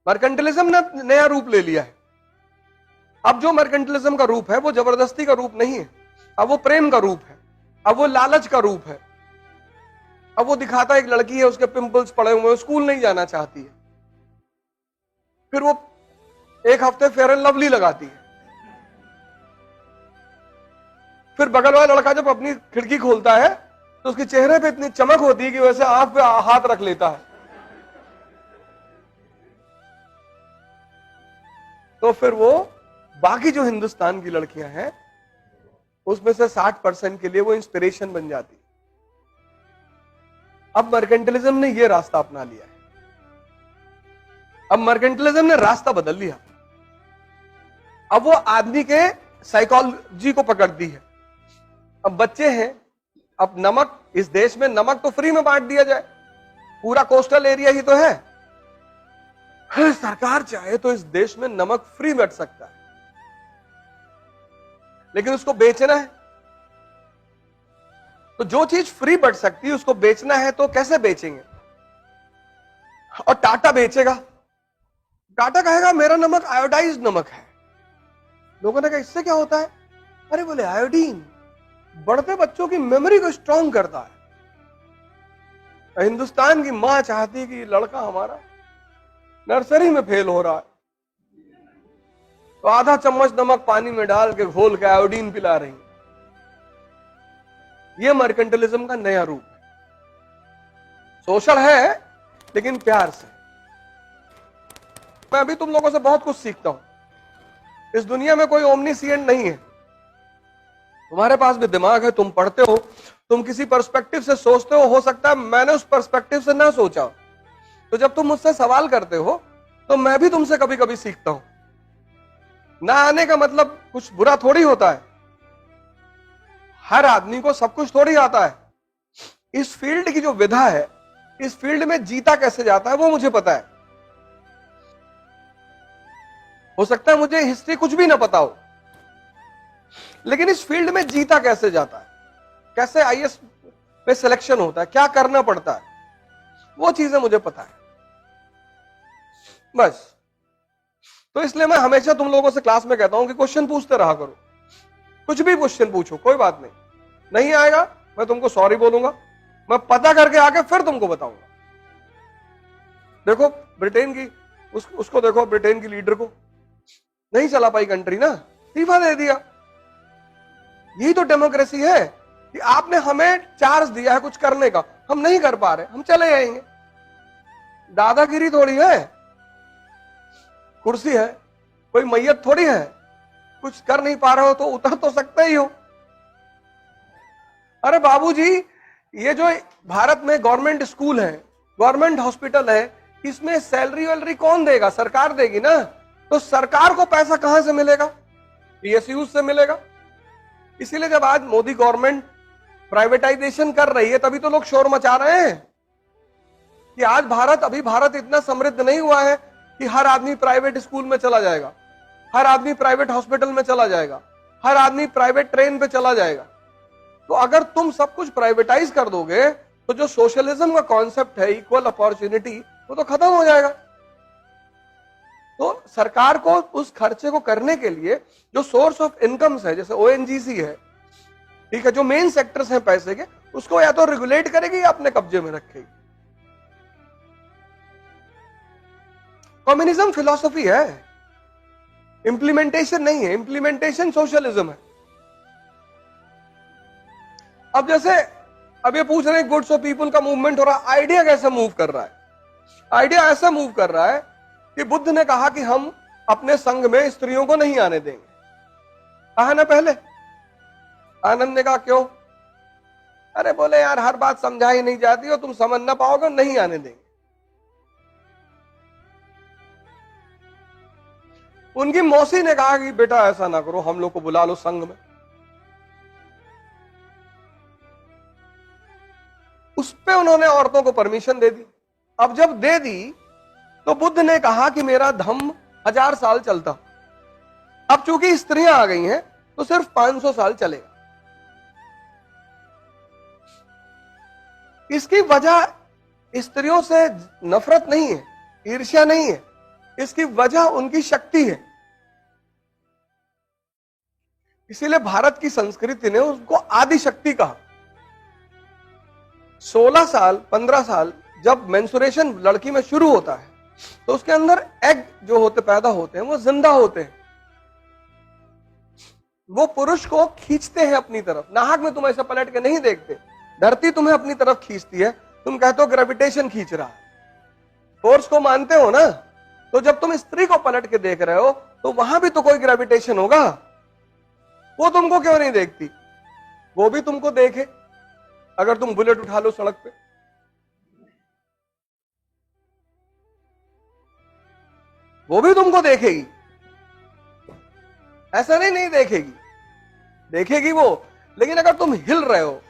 Mercantilism ने नया रूप ले लिया है। अब जो मर्केंटलिज्म का रूप है वो जबरदस्ती का रूप नहीं है, अब वो प्रेम का रूप है, अब वो लालच का रूप है। अब वो दिखाता है एक लड़की है, उसके पिंपल्स पड़े हुए हैं, स्कूल नहीं जाना चाहती है, फिर वो एक हफ्ते फेयर एंड लवली लगाती है, फिर बगल वाला लड़का जब अपनी खिड़की खोलता है तो उसके चेहरे पे इतनी चमक होती है कि वैसे आंख पे हाथ रख लेता है। तो फिर वो बाकी जो हिंदुस्तान की लड़कियां हैं उसमें से 60% के लिए वो इंस्पिरेशन बन जाती है। अब मर्केंटलिज्म ने ये रास्ता अपना लिया है, अब मर्केंटलिज्म ने रास्ता बदल लिया। अब वो आदमी के साइकोलॉजी को पकड़ती है। अब बच्चे हैं, अब नमक इस देश में, नमक तो फ्री में बांट दिया जाए, पूरा कोस्टल एरिया ही तो है। सरकार चाहे तो इस देश में नमक फ्री बट सकता है, लेकिन उसको बेचना है। तो जो चीज फ्री बट सकती है उसको बेचना है, तो कैसे बेचेंगे? और टाटा बेचेगा, टाटा कहेगा मेरा नमक आयोडाइज्ड नमक है। लोगों ने कहा इससे क्या होता है? अरे बोले आयोडीन बढ़ते बच्चों की मेमोरी को स्ट्रांग करता है। हिंदुस्तान की मां चाहती है कि लड़का हमारा नर्सरी में फेल हो रहा है, तो आधा चम्मच नमक पानी में डाल के घोल के आयोडीन पिला रही। यह मर्केंटलिज्म का नया रूप है। सोशल है लेकिन प्यार से। मैं अभी तुम लोगों से बहुत कुछ सीखता हूं। इस दुनिया में कोई ओमनीसिएंट नहीं है। तुम्हारे पास भी दिमाग है, तुम पढ़ते हो, तुम किसी पर्सपेक्टिव से सोचते हो सकता है मैंने उस पर्सपेक्टिव से ना सोचा। तो जब तुम मुझसे सवाल करते हो तो मैं भी तुमसे कभी कभी सीखता हूं। ना आने का मतलब कुछ बुरा थोड़ी होता है। हर आदमी को सब कुछ थोड़ी आता है। इस फील्ड की जो विधा है, इस फील्ड में जीता कैसे जाता है वो मुझे पता है। हो सकता है मुझे हिस्ट्री कुछ भी ना पता हो, लेकिन इस फील्ड में जीता कैसे जाता है, कैसे आईएएस में सिलेक्शन होता है, क्या करना पड़ता है, वो चीजें मुझे पता है बस। तो इसलिए मैं हमेशा तुम लोगों से क्लास में कहता हूं कि क्वेश्चन पूछते रहा करो। कुछ भी क्वेश्चन पूछो, कोई बात नहीं आएगा मैं तुमको सॉरी बोलूंगा, मैं पता करके आके फिर तुमको बताऊंगा। देखो ब्रिटेन की उसको देखो, ब्रिटेन की लीडर को नहीं चला पाई कंट्री ना, इस्तीफा दे दिया। यही तो डेमोक्रेसी है कि आपने हमें चार्ज दिया है कुछ करने का, हम नहीं कर पा रहे, हम चले जाएंगे। दादागिरी थोड़ी है, कुर्सी है, कोई मैयत थोड़ी है। कुछ कर नहीं पा रहे हो तो उतर तो सकते ही हो। अरे बाबूजी, ये जो भारत में गवर्नमेंट स्कूल है, गवर्नमेंट हॉस्पिटल है, इसमें सैलरी वैलरी कौन देगा? सरकार देगी ना। तो सरकार को पैसा कहां से मिलेगा? पीएसयू से मिलेगा। इसीलिए जब आज मोदी गवर्नमेंट प्राइवेटाइजेशन कर रही है तभी तो लोग शोर मचा रहे हैं कि आज भारत इतना समृद्ध नहीं हुआ है कि हर आदमी प्राइवेट स्कूल में चला जाएगा, हर आदमी प्राइवेट हॉस्पिटल में चला जाएगा, हर आदमी प्राइवेट ट्रेन पे चला जाएगा। तो अगर तुम सब कुछ प्राइवेटाइज कर दोगे तो जो सोशलिज्म का कॉन्सेप्ट है, इक्वल अपॉर्चुनिटी, वो तो खत्म हो जाएगा। तो सरकार को उस खर्चे को करने के लिए जो सोर्स ऑफ इनकम्स है, जैसे ओएनजीसी है, ठीक है, जो मेन सेक्टर्स हैं पैसे के, उसको या तो रेगुलेट करेगी या अपने कब्जे में रखेगी। कम्युनिज्म फिलॉसफी है, इंप्लीमेंटेशन नहीं है। इंप्लीमेंटेशन सोशलिज्म है। अब जैसे अब ये पूछ रहे हैं गुड्स ऑफ पीपल का मूवमेंट हो रहा है, आइडिया कैसे मूव कर रहा है? आइडिया ऐसा मूव कर रहा है कि बुद्ध ने कहा कि हम अपने संघ में स्त्रियों को नहीं आने देंगे। कहा ना पहले। आनंद ने कहा क्यों? अरे बोले यार हर बात समझाई नहीं जाती और तुम समझ ना पाओगे, नहीं आने देंगे। उनकी मौसी ने कहा कि बेटा ऐसा ना करो, हम लोग को बुला लो संघ में। उस पे उन्होंने औरतों को परमिशन दे दी। अब जब दे दी तो बुद्ध ने कहा कि मेरा धम्म 1000 साल चलता, अब चूंकि स्त्रियां आ गई हैं तो सिर्फ 500 साल चलेगा। इसकी वजह स्त्रियों से नफरत नहीं है, ईर्ष्या नहीं है, इसकी वजह उनकी शक्ति है। इसीलिए भारत की संस्कृति ने उसको आदि शक्ति कहा। 16 साल 15 साल जब मेंसुरेशन लड़की में शुरू होता है तो उसके अंदर एग जो होते पैदा होते हैं वो जिंदा होते हैं। वो पुरुष को खींचते हैं अपनी तरफ। नाहक में तुम ऐसा पलट के नहीं देखते, धरती तुम्हें अपनी तरफ खींचती है। तुम कहते हो ग्रेविटेशन खींच रहा है, फोर्स को मानते हो ना। तो जब तुम स्त्री को पलट के देख रहे हो तो वहां भी तो कोई ग्रेविटेशन होगा। वो तुमको क्यों नहीं देखती? वो भी तुमको देखे। अगर तुम बुलेट उठा लो सड़क पे, वो भी तुमको देखेगी। ऐसा नहीं देखेगी, देखेगी वो। लेकिन अगर तुम हिल रहे हो,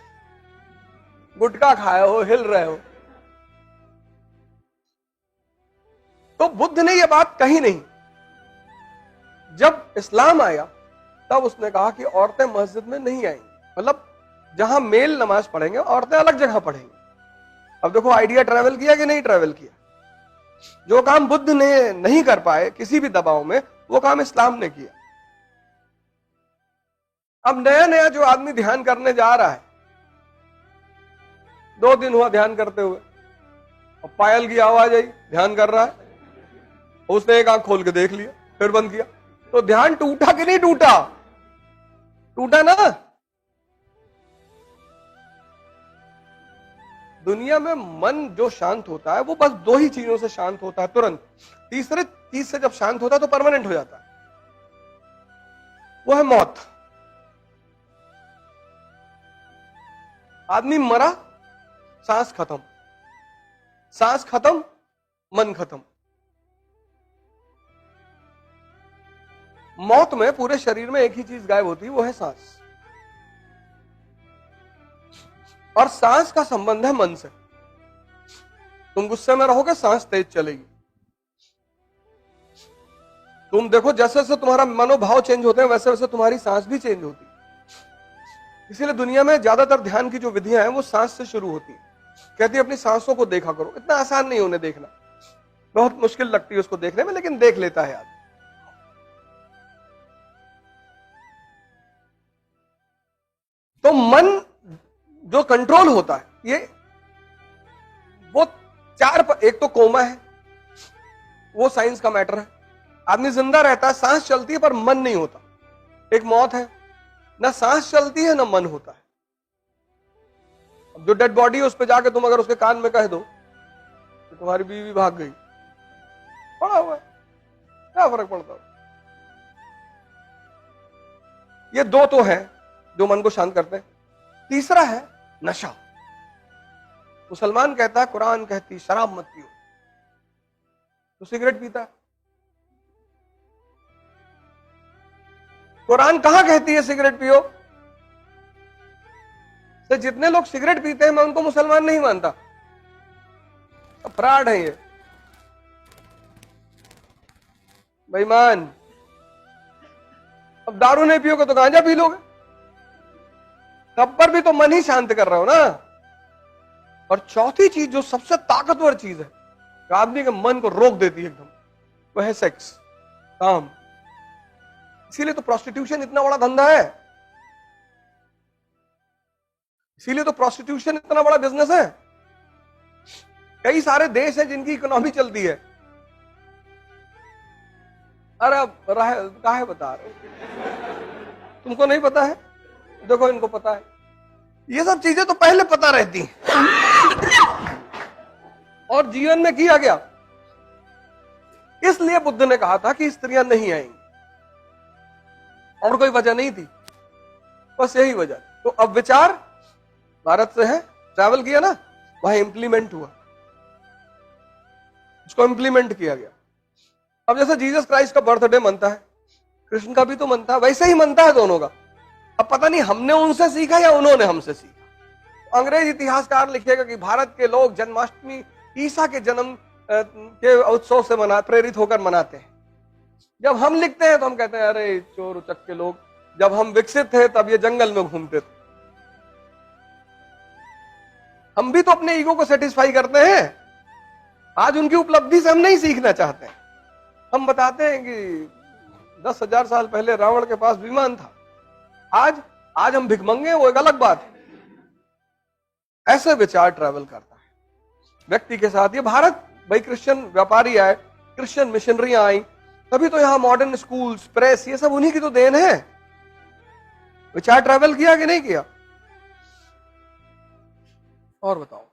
गुटखा खाए हो, हिल रहे हो, तो बुद्ध ने यह बात कही नहीं। जब इस्लाम आया तब उसने कहा कि औरतें मस्जिद में नहीं आएंगी, मतलब जहां मेल नमाज पढ़ेंगे औरतें अलग जगह पढ़ेंगी। अब देखो आइडिया ट्रैवल किया कि नहीं ट्रैवल किया। जो काम बुद्ध ने नहीं कर पाए किसी भी दबाव में, वो काम इस्लाम ने किया। अब नया नया जो आदमी ध्यान करने जा रहा है, 2 दिन हुआ ध्यान करते हुए, अब पायल की आवाज आई, ध्यान कर रहा है, उसने एक आंख खोल के देख लिया, फिर बंद किया, तो ध्यान टूटा कि नहीं टूटा? टूटा ना। दुनिया में मन जो शांत होता है वो बस 2 ही चीजों से शांत होता है तुरंत। तीसरे चीज से जब शांत होता है तो परमानेंट हो जाता है, वो है मौत। आदमी मरा, सांस खत्म, सांस खत्म, मन खत्म। मौत में पूरे शरीर में एक ही चीज गायब होती है, वो है सांस। और सांस का संबंध है मन से। तुम गुस्से में रहोगे, सांस तेज चलेगी। तुम देखो जैसे जैसे तुम्हारा मनोभाव चेंज होते हैं वैसे वैसे तुम्हारी सांस भी चेंज होती है। इसीलिए दुनिया में ज्यादातर ध्यान की जो विधियां हैं वो सांस से शुरू होती है। कहती है अपनी सांसों को देखा करो। इतना आसान नहीं उन्हें देखना, बहुत मुश्किल लगती है उसको देखने में, लेकिन देख लेता है आदमी। तो मन जो कंट्रोल होता है, ये वो 4 एक तो कोमा है, वो साइंस का मैटर है। आदमी जिंदा रहता है, सांस चलती है पर मन नहीं होता। एक मौत है, ना सांस चलती है ना मन होता है। अब जो डेड बॉडी है उस पर जाके तुम अगर उसके कान में कह दो कि तुम्हारी बीवी भाग गई, पड़ा हुआ है, क्या फर्क पड़ता है? ये 2 तो है जो मन को शांत करते हैं। तीसरा है नशा। मुसलमान कहता है, कुरान कहती शराब मत पियो, तो सिगरेट पीता है। कुरान कहां कहती है सिगरेट पियो? तो जितने लोग सिगरेट पीते हैं मैं उनको मुसलमान नहीं मानता, अपराध है ये, बेईमान। अब दारू नहीं पियोगे तो गांजा पी लोगे, तब पर भी तो मन ही शांत कर रहे हो ना। और चौथी चीज जो सबसे ताकतवर चीज है, जो आदमी के मन को रोक देती है एकदम, वह है सेक्स, काम। इसीलिए तो प्रोस्टिट्यूशन इतना बड़ा धंधा है, इसीलिए तो प्रोस्टिट्यूशन इतना बड़ा बिजनेस है। कई सारे देश हैं जिनकी इकोनॉमी चलती है। अरे काहे बता रहे हो? तुमको नहीं पता है? देखो इनको पता है। ये सब चीजें तो पहले पता रहती और जीवन में किया गया। इसलिए बुद्ध ने कहा था कि स्त्रियां नहीं आएंगी, और कोई वजह नहीं थी, बस यही वजह। तो अब विचार भारत से है, ट्रैवल किया ना, वहां इंप्लीमेंट हुआ, उसको इंप्लीमेंट किया गया। अब जैसे जीसस क्राइस्ट का बर्थडे मनता है, कृष्ण का भी तो मनता है, वैसे ही मनता है दोनों का। अब पता नहीं हमने उनसे सीखा या उन्होंने हमसे सीखा। अंग्रेज इतिहासकार लिखेगा कि भारत के लोग जन्माष्टमी ईसा के जन्म के उत्सव से प्रेरित होकर मनाते हैं। जब हम लिखते हैं तो हम कहते हैं अरे चोर उचक के लोग, जब हम विकसित थे तब ये जंगल में घूमते थे। हम भी तो अपने ईगो को सेटिस्फाई करते हैं। आज उनकी उपलब्धि से हम नहीं सीखना चाहते हैं। हम बताते हैं कि 10,000 साल पहले रावण के पास विमान था, आज हम भिखमंगे हैं, वो एक अलग बात है। ऐसे विचार ट्रैवल करता है व्यक्ति के साथ। ये भारत भाई क्रिश्चियन व्यापारी आए, क्रिश्चियन मिशनरियां आई, तभी तो यहां मॉडर्न स्कूल्स, प्रेस, ये सब उन्हीं की तो देन है। विचार ट्रैवल किया कि नहीं किया? और बताओ।